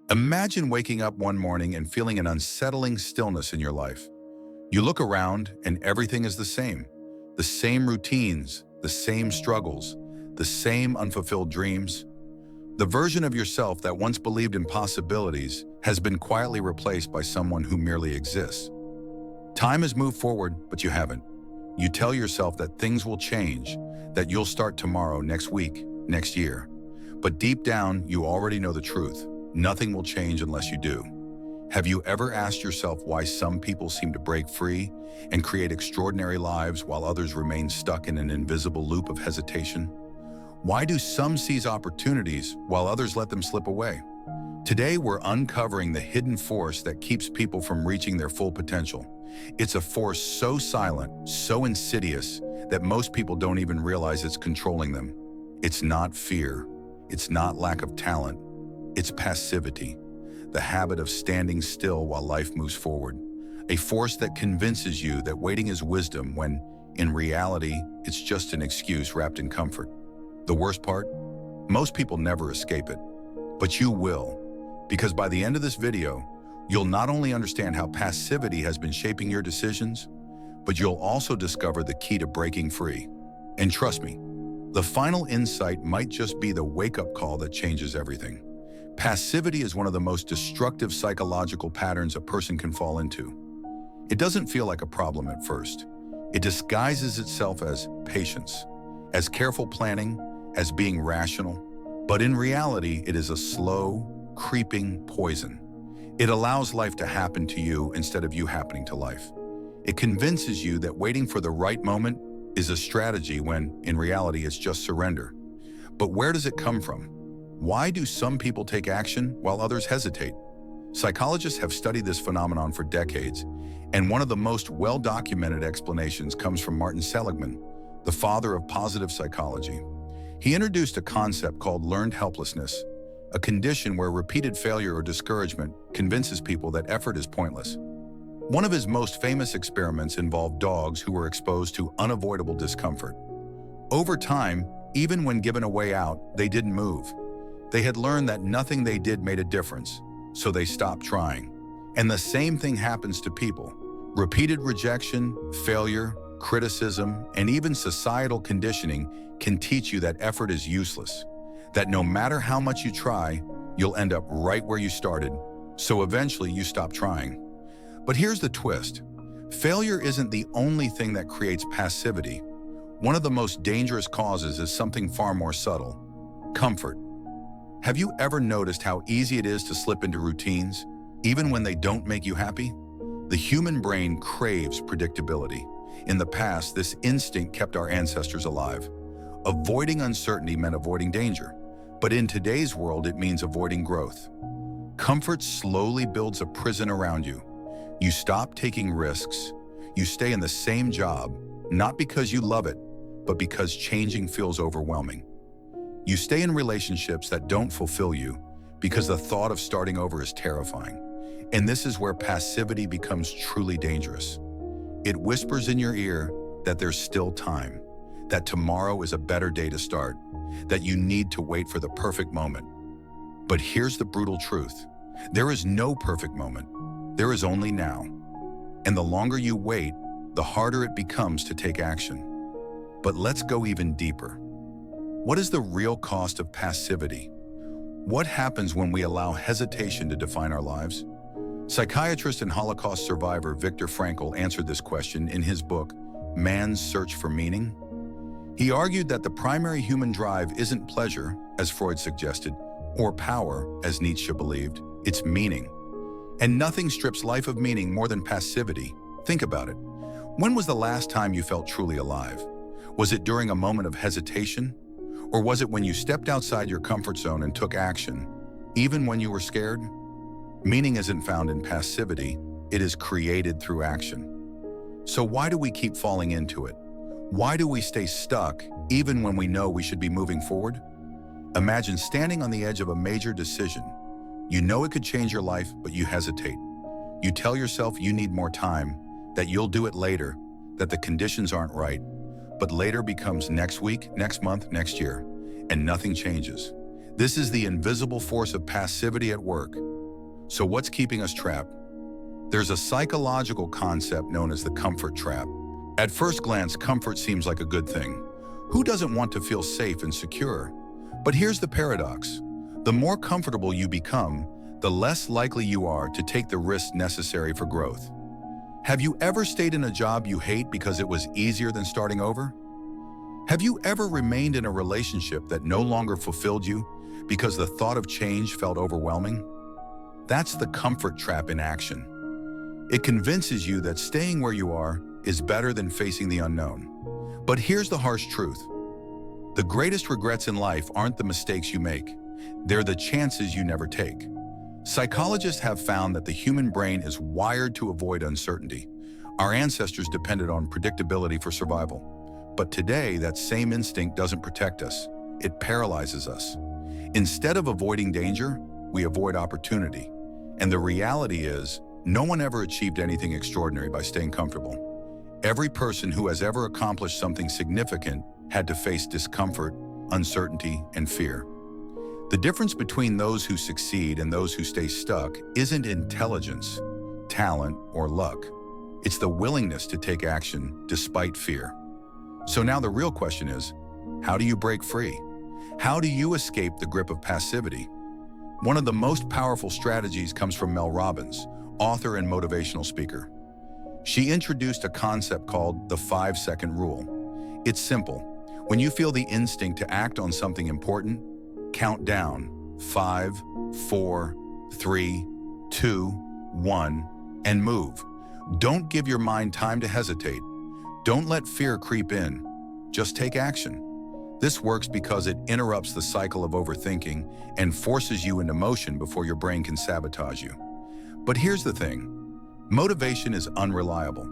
Imagine waking up one morning and feeling an unsettling stillness in your life. You look around and everything is the same. The same routines, the same struggles, the same unfulfilled dreams. The version of yourself that once believed in possibilities has been quietly replaced by someone who merely exists. Time has moved forward, but you haven't. You tell yourself that things will change, that you'll start tomorrow, next week, next year. But deep down, you already know the truth. Nothing will change unless you do. Have you ever asked yourself why some people seem to break free and create extraordinary lives while others remain stuck in an invisible loop of hesitation? Why do some seize opportunities while others let them slip away? Today, we're uncovering the hidden force that keeps people from reaching their full potential. It's a force so silent, so insidious, that most people don't even realize it's controlling them. It's not fear. It's not lack of talent. It's passivity, the habit of standing still while life moves forward. A force that convinces you that waiting is wisdom when, in reality, it's just an excuse wrapped in comfort. The worst part? Most people never escape it. But you will, because by the end of this video, you'll not only understand how passivity has been shaping your decisions, but you'll also discover the key to breaking free. And trust me, the final insight might just be the wake-up call that changes everything. Passivity is one of the most destructive psychological patterns a person can fall into. It doesn't feel like a problem at first. It disguises itself as patience, as careful planning, as being rational. But in reality, it is a slow, creeping poison. It allows life to happen to you instead of you happening to life. It convinces you that waiting for the right moment is a strategy when, in reality, it's just surrender. But where does it come from? Why do some people take action while others hesitate? Psychologists have studied this phenomenon for decades, and one of the most well-documented explanations comes from Martin Seligman, the father of positive psychology. He introduced a concept called learned helplessness, a condition where repeated failure or discouragement convinces people that effort is pointless. One of his most famous experiments involved dogs who were exposed to unavoidable discomfort. Over time, even when given a way out, they didn't move. They had learned that nothing they did made a difference, so they stopped trying. And the same thing happens to people. Repeated rejection, failure, criticism, and even societal conditioning can teach you that effort is useless, that no matter how much you try, you'll end up right where you started, so eventually you stop trying. But here's the twist. Failure isn't the only thing that creates passivity. One of the most dangerous causes is something far more subtle: comfort. Have you ever noticed how easy it is to slip into routines, even when they don't make you happy? The human brain craves predictability. In the past, this instinct kept our ancestors alive. Avoiding uncertainty meant avoiding danger. But in today's world, it means avoiding growth. Comfort slowly builds a prison around you. You stop taking risks. You stay in the same job, not because you love it, but because changing feels overwhelming. You stay in relationships that don't fulfill you because the thought of starting over is terrifying. And this is where passivity becomes truly dangerous. It whispers in your ear that there's still time, that tomorrow is a better day to start, that you need to wait for the perfect moment. But here's the brutal truth. There is no perfect moment. There is only now. And the longer you wait, the harder it becomes to take action. But let's go even deeper. What is the real cost of passivity? What happens when we allow hesitation to define our lives? Psychiatrist and Holocaust survivor Viktor Frankl answered this question in his book, Man's Search for Meaning. He argued that the primary human drive isn't pleasure, as Freud suggested, or power, as Nietzsche believed, it's meaning. And nothing strips life of meaning more than passivity. Think about it. When was the last time you felt truly alive? Was it during a moment of hesitation? Or was it when you stepped outside your comfort zone and took action, even when you were scared? Meaning isn't found in passivity, it is created through action. So why do we keep falling into it? Why do we stay stuck even when we know we should be moving forward? Imagine standing on the edge of a major decision. You know it could change your life, but you hesitate. You tell yourself you need more time, that you'll do it later, that the conditions aren't right. But later becomes next week, next month, next year, and nothing changes. This is the invisible force of passivity at work. So what's keeping us trapped? There's a psychological concept known as the comfort trap. At first glance, comfort seems like a good thing. Who doesn't want to feel safe and secure? But here's the paradox. The more comfortable you become, the less likely you are to take the risks necessary for growth. Have you ever stayed in a job you hate because it was easier than starting over? Have you ever remained in a relationship that no longer fulfilled you because the thought of change felt overwhelming? That's the comfort trap in action. It convinces you that staying where you are is better than facing the unknown. But here's the harsh truth. The greatest regrets in life aren't the mistakes you make. They're the chances you never take. Psychologists have found that the human brain is wired to avoid uncertainty. Our ancestors depended on predictability for survival. But today, that same instinct doesn't protect us. It paralyzes us. Instead of avoiding danger, we avoid opportunity. And the reality is, no one ever achieved anything extraordinary by staying comfortable. Every person who has ever accomplished something significant had to face discomfort, uncertainty, and fear. The difference between those who succeed and those who stay stuck isn't intelligence, talent, or luck. It's the willingness to take action despite fear. So now the real question is, how do you break free? How do you escape the grip of passivity? One of the most powerful strategies comes from Mel Robbins, author and motivational speaker. She introduced a concept called the 5-second rule. It's simple. When you feel the instinct to act on something important, count down 5, 4, 3, 2, 1, and move. Don't give your mind time to hesitate. Don't let fear creep in. Just take action. This works because it interrupts the cycle of overthinking and forces you into motion before your brain can sabotage you. But here's the thing. Motivation is unreliable.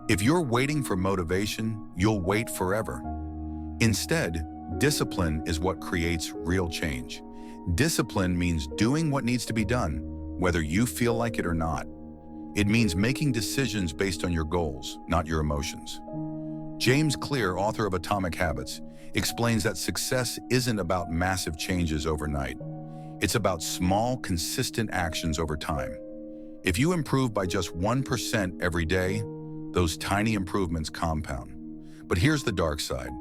If you're waiting for motivation, you'll wait forever. Instead, discipline is what creates real change. Discipline means doing what needs to be done, whether you feel like it or not. It means making decisions based on your goals, not your emotions. James Clear, author of Atomic Habits, explains that success isn't about massive changes overnight. It's about small, consistent actions over time. If you improve by just 1% every day, those tiny improvements compound. But here's the dark side.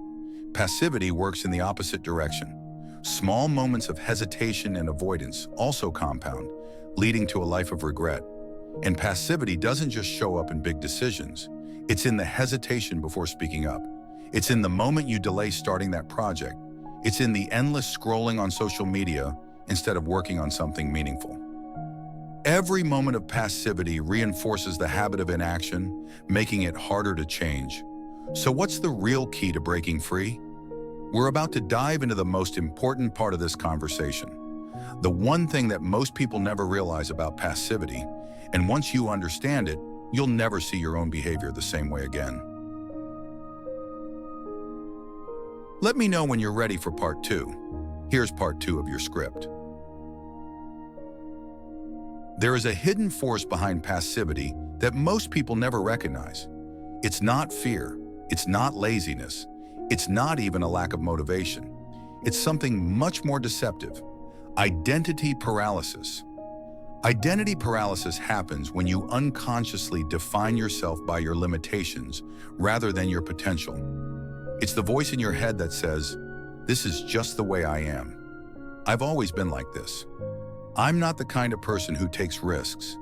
Passivity works in the opposite direction. Small moments of hesitation and avoidance also compound, leading to a life of regret. And passivity doesn't just show up in big decisions. It's in the hesitation before speaking up. It's in the moment you delay starting that project. It's in the endless scrolling on social media instead of working on something meaningful. Every moment of passivity reinforces the habit of inaction, making it harder to change. So what's the real key to breaking free? We're about to dive into the most important part of this conversation. The one thing that most people never realize about passivity, and once you understand it, you'll never see your own behavior the same way again. Let me know when you're ready for part 2. Here's part 2 of your script. There is a hidden force behind passivity that most people never recognize. It's not fear. It's not laziness. It's not even a lack of motivation. It's something much more deceptive. Identity paralysis. Identity paralysis happens when you unconsciously define yourself by your limitations rather than your potential. It's the voice in your head that says, "This is just the way I am. I've always been like this. I'm not the kind of person who takes risks."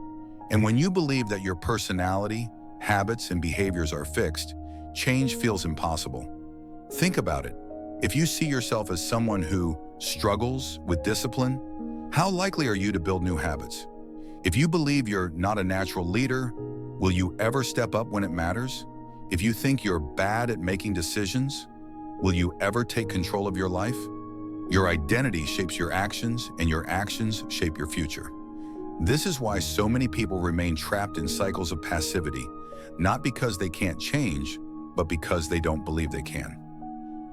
And when you believe that your personality, habits, and behaviors are fixed, change feels impossible. Think about it. If you see yourself as someone who struggles with discipline, how likely are you to build new habits? If you believe you're not a natural leader, will you ever step up when it matters? If you think you're bad at making decisions, will you ever take control of your life? Your identity shapes your actions, and your actions shape your future. This is why so many people remain trapped in cycles of passivity, not because they can't change, but because they don't believe they can.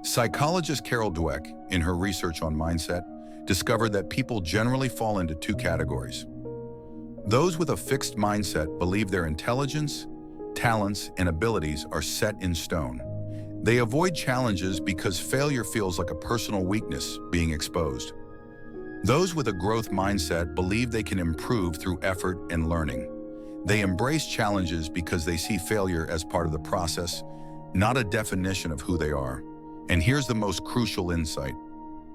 Psychologist Carol Dweck, in her research on mindset, discovered that people generally fall into 2 categories. Those with a fixed mindset believe their intelligence, talents, and abilities are set in stone. They avoid challenges because failure feels like a personal weakness being exposed. Those with a growth mindset believe they can improve through effort and learning. They embrace challenges because they see failure as part of the process, not a definition of who they are. And here's the most crucial insight.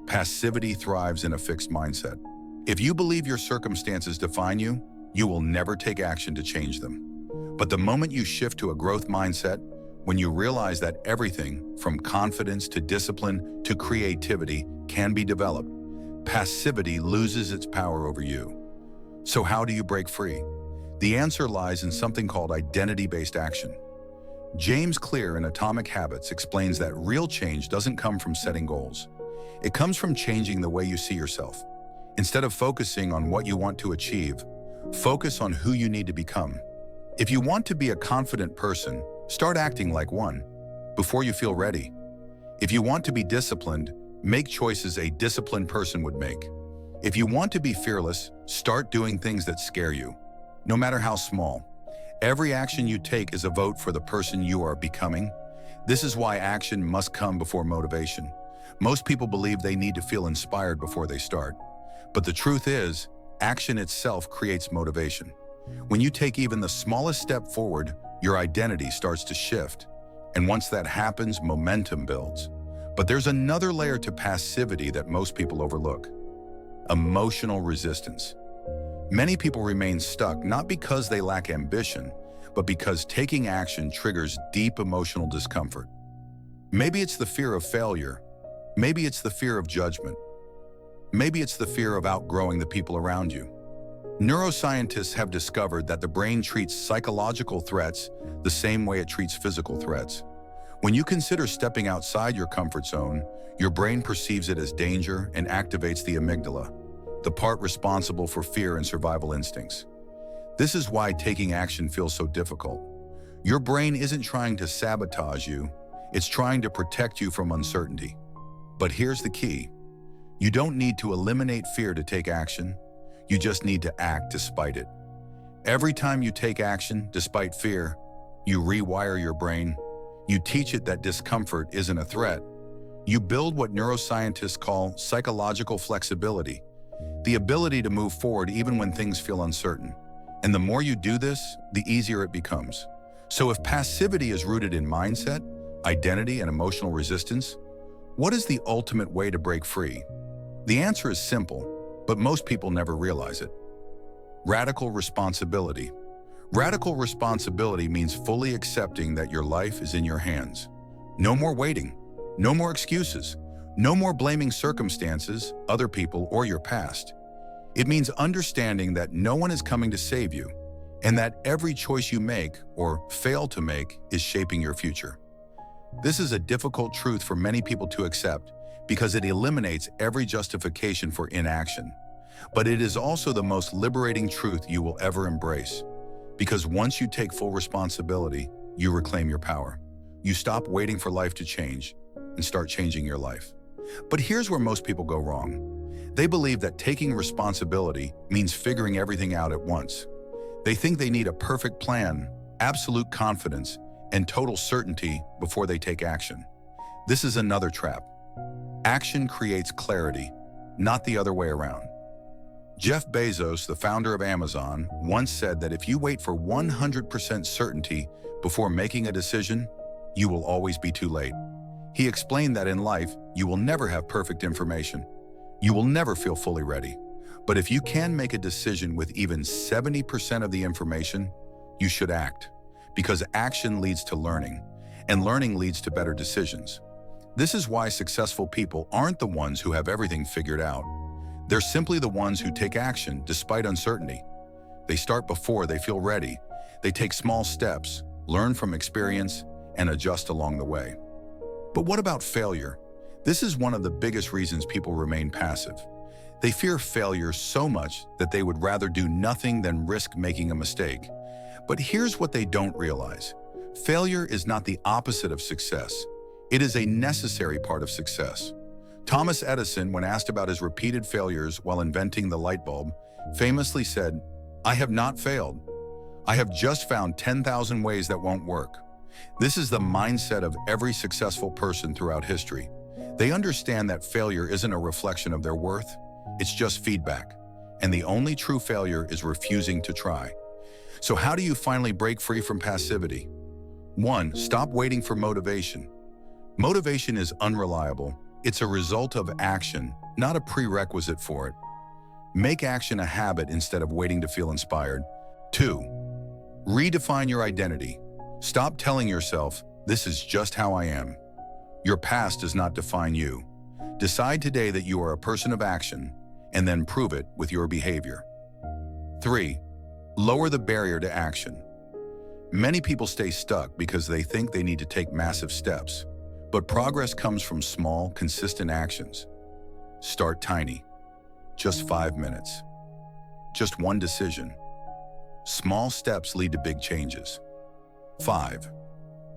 Passivity thrives in a fixed mindset. If you believe your circumstances define you, you will never take action to change them. But the moment you shift to a growth mindset, when you realize that everything from confidence to discipline to creativity can be developed, passivity loses its power over you. So how do you break free? The answer lies in something called identity-based action. James Clear in Atomic Habits explains that real change doesn't come from setting goals. It comes from changing the way you see yourself. Instead of focusing on what you want to achieve, focus on who you need to become. If you want to be a confident person, start acting like one before you feel ready. If you want to be disciplined, make choices a disciplined person would make. If you want to be fearless, start doing things that scare you, no matter how small. Every action you take is a vote for the person you are becoming. This is why action must come before motivation. Most people believe they need to feel inspired before they start. But the truth is, action itself creates motivation. When you take even the smallest step forward, your identity starts to shift. And once that happens, momentum builds. But there's another layer to passivity that most people overlook: emotional resistance. Many people remain stuck not because they lack ambition, but because taking action triggers deep emotional discomfort. Maybe it's the fear of failure. Maybe it's the fear of judgment. Maybe it's the fear of outgrowing the people around you. Neuroscientists have discovered that the brain treats psychological threats the same way it treats physical threats. When you consider stepping outside your comfort zone, your brain perceives it as danger and activates the amygdala, the part responsible for fear and survival instincts. This is why taking action feels so difficult. Your brain isn't trying to sabotage you, it's trying to protect you from uncertainty. But here's the key. You don't need to eliminate fear to take action. You just need to act despite it. Every time you take action despite fear, you rewire your brain. You teach it that discomfort isn't a threat. You build what neuroscientists call psychological flexibility, the ability to move forward even when things feel uncertain. And the more you do this, the easier it becomes. So if passivity is rooted in mindset, identity, and emotional resistance, what is the ultimate way to break free? The answer is simple, but most people never realize it. Radical responsibility. Radical responsibility means fully accepting that your life is in your hands. No more waiting, no more excuses, no more blaming circumstances, other people, or your past. It means understanding that no one is coming to save you, and that every choice you make or fail to make is shaping your future. This is a difficult truth for many people to accept because it eliminates every justification for inaction. But it is also the most liberating truth you will ever embrace. Because once you take full responsibility, you reclaim your power. You stop waiting for life to change and start changing your life. But here's where most people go wrong. They believe that taking responsibility means figuring everything out at once. They think they need a perfect plan, absolute confidence, and total certainty before they take action. This is another trap. Action creates clarity, not the other way around. Jeff Bezos, the founder of Amazon, once said that if you wait for 100% certainty before making a decision, you will always be too late. He explained that in life, you will never have perfect information. You will never feel fully ready. But if you can make a decision with even 70% of the information, you should act. Because action leads to learning, and learning leads to better decisions. This is why successful people aren't the ones who have everything figured out. They're simply the ones who take action despite uncertainty. They start before they feel ready. They take small steps, learn from experience, and adjust along the way. But what about failure? This is one of the biggest reasons people remain passive. They fear failure so much that they would rather do nothing than risk making a mistake. But here's what they don't realize. Failure is not the opposite of success. It is a necessary part of success. Thomas Edison, when asked about his repeated failures while inventing the light bulb, famously said, "I have not failed. I have just found 10,000 ways that won't work." This is the mindset of every successful person throughout history. They understand that failure isn't a reflection of their worth. It's just feedback. And the only true failure is refusing to try. So how do you finally break free from passivity? 1. Stop waiting for motivation. Motivation is unreliable. It's a result of action, not a prerequisite for it. Make action a habit instead of waiting to feel inspired. 2. Redefine your identity. Stop telling yourself, "This is just how I am." Your past does not define you. Decide today that you are a person of action, and then prove it with your behavior. 3. Lower the barrier to action. Many people stay stuck because they think they need to take massive steps, but progress comes from small, consistent actions. Start tiny. Just 5 minutes. Just one decision. Small steps lead to big changes. 5.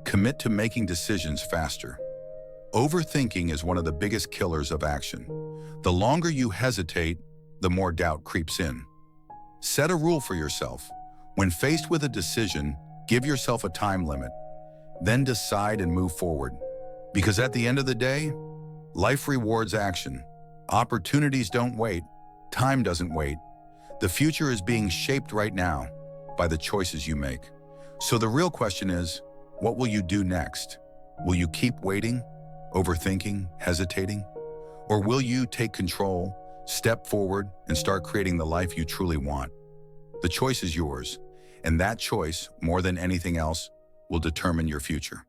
Commit to making decisions faster. Overthinking is one of the biggest killers of action. The longer you hesitate, the more doubt creeps in. Set a rule for yourself. When faced with a decision, give yourself a time limit. Then decide and move forward. Because at the end of the day, life rewards action. Opportunities don't wait. Time doesn't wait. The future is being shaped right now by the choices you make. So the real question is, what will you do next? Will you keep waiting, overthinking, hesitating? Or will you take control, step forward, and start creating the life you truly want? The choice is yours, and that choice, more than anything else, will determine your future.